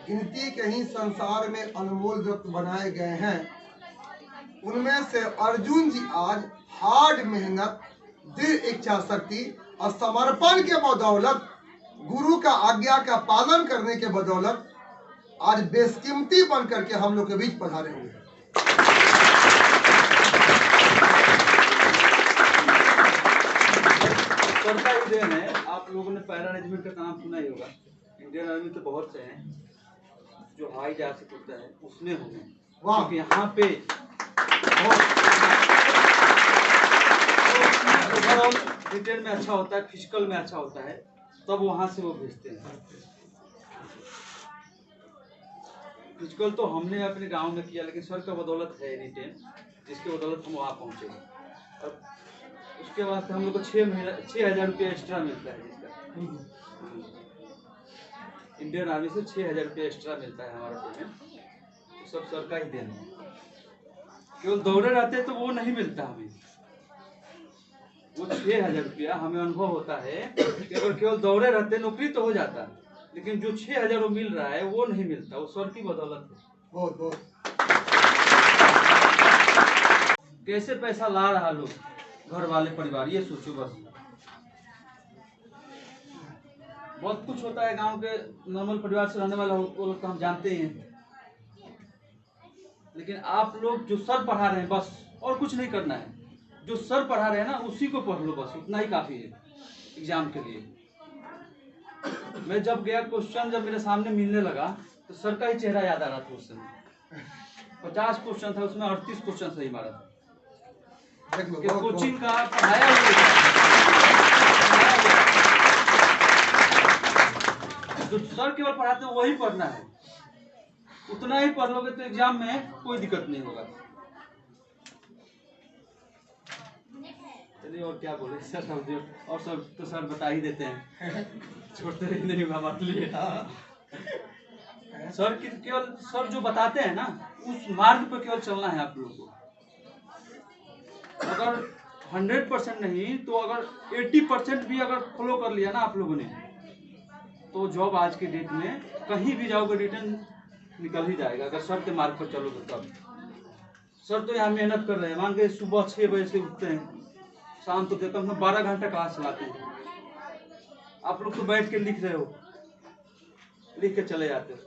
गिनती के ही संसार में अनमोल रत्न बनाए गए हैं। उनमें से अर्जुन जी आज हार्ड मेहनत, दृढ़ इच्छा शक्ति और समर्पण के बदौलत, गुरु का आज्ञा का पालन करने के बदौलत आज बेशकीमती बन करके हम लोग के बीच पधारे हुए हैं। सरका ही देन है। आप लोगों ने पैरा रेजिमेंट का नाम सुना ही होगा। इंडियन आर्मी तो बहुत से हैं जो हाई जहाज से उड़ता है, उसमें होंगे। क्योंकि यहाँ पे ओवरऑल रिटेन में अच्छा होता है, फिजिकल में अच्छा होता है, तब वहाँ से वो भेजते हैं। फिजिकल तो हमने अपने गांव में किया, लेकिन सर का बदौलत है रिटेन, जिसके बदौलत हम वहाँ पहुँचे। और उसके बाद हम लोग को 6,000 रुपये एक्स्ट्रा मिलता है, जिसका इंडियन आर्मी से 6,000 रुपये एक्स्ट्रा मिलता है हमारा पेमेंट। सब सर का ही देन है। केवल दौड़े रहते तो वो नहीं मिलता हमें। वो 6,000 रुपया हमें अनुभव होता है कि अगर केवल दौड़े रहते नौकरी तो हो जाता, लेकिन जो 6,000 वो मिल रहा है वो नहीं मिलता। वो सर की बदौलत है। बहुत बहुत कैसे पैसा ला रहा लोग, घर वाले परिवार, ये सोचो बस। बहुत कुछ होता है गांव के नॉर्मल परिवार से रहने वाला वो लोग तो हम जानते ही हैं, लेकिन आप लोग जो सर पढ़ा रहे हैं बस, और कुछ नहीं करना है। जो सर पढ़ा रहे हैं ना उसी को पढ़ लो, बस उतना ही काफी है एग्जाम के लिए। मैं जब गया, क्वेश्चन जब मेरे सामने मिलने लगा तो सर का ही चेहरा याद आ रहा था। उस समय 50 क्वेश्चन था, उसमें 38 क्वेश्चन सही मारा था। कोचिंग का पढ़ाया हुआ जो सर केवल पढ़ाते हैं वही पढ़ना है। उतना ही पढ़ लोगे तो एग्जाम में कोई दिक्कत नहीं होगा। चलिए और क्या बोले सर, समझो और सब तो सर बता ही देते हैं, छोड़ते ही नहीं होगा हमारे लिए। सर की केवल सर जो बताते हैं ना, उस मार्ग पर केवल चलना है आप लोगों को। अगर 100% नहीं तो अगर 80% भी अगर फॉलो कर लिया ना आप लोगों ने, तो जॉब आज के डेट में कहीं भी जाओगे रिटर्न निकल ही जाएगा, अगर सर के मार्ग पर चलोगे तब। सर तो यहाँ मेहनत कर रहे हैं। मान के सुबह 6 बजे से उठते हैं, शाम तो कम से कम 12 घंटा क्लास चलाते हैं। आप लोग तो बैठ के लिख रहे हो, लिख के चले जाते हो।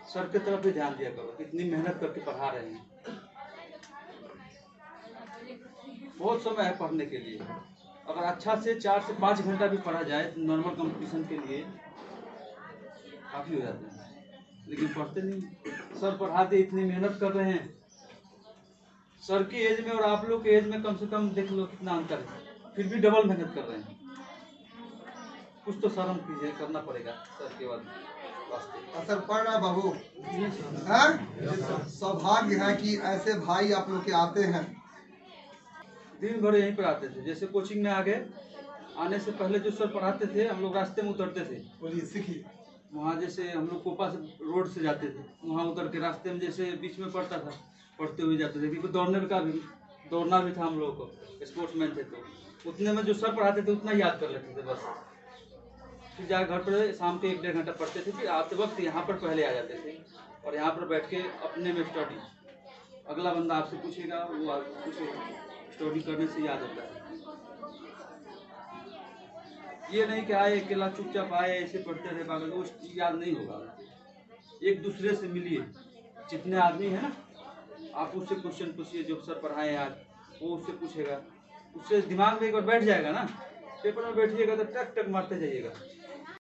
सर की तरफ भी ध्यान दिया करो, कितनी मेहनत करके पढ़ा रहे हैं। बहुत समय है पढ़ने के लिए। अगर अच्छा से 4 से 5 घंटा भी पढ़ा जाए तो नॉर्मल कंपटीशन के लिए काफ़ी हो जाता है, लेकिन पढ़ते नहीं। सर पढ़ाते इतनी मेहनत कर रहे हैं। सर की एज में और आप लोग के एज में कम से कम देख लो कितना अंतर है, फिर भी डबल मेहनत कर रहे हैं। कुछ तो शर्म कीजिए, करना पड़ेगा सर के बाद वास्ते। असर पड़ रहा बाबू, सौभाग्य है कि ऐसे भाई आप लोग के आते हैं। दिन भर यहीं पर आते थे। जैसे कोचिंग में आ गए, आने से पहले जो सर पढ़ाते थे हम लोग रास्ते में उतरते थे। बोलिए सीखिए। वहाँ जैसे हम लोग कोपा से रोड से जाते थे, वहाँ उतर के रास्ते में जैसे बीच में पड़ता था, पढ़ते हुए जाते थे। क्योंकि दौड़ना भी था हम लोगों को, स्पोर्ट्समैन थे, तो उतने में जो सर पढ़ाते थे उतना याद कर लेते थे बस। फिर जाकर घर पर शाम के 1-1.5 घंटा पढ़ते थे। फिर आते वक्त यहाँ पर पहले आ जाते थे और यहाँ पर बैठ के अपने में स्टडी। अगला बंदा आपसे पूछेगा, वो आपसे पूछेगा। स्टडी करने से याद होता है। ये नहीं कि आए अकेला चुपचाप आए ऐसे पढ़ते रहे पागल, वो याद नहीं होगा। एक दूसरे से मिलिए, जितने आदमी है ना, आप उससे क्वेश्चन पूछिए। जो सर पढ़ाए आज वो उससे पूछेगा, उससे दिमाग में एक बार बैठ जाएगा ना, पेपर में बैठिएगा तो टक टक मारते जाइएगा।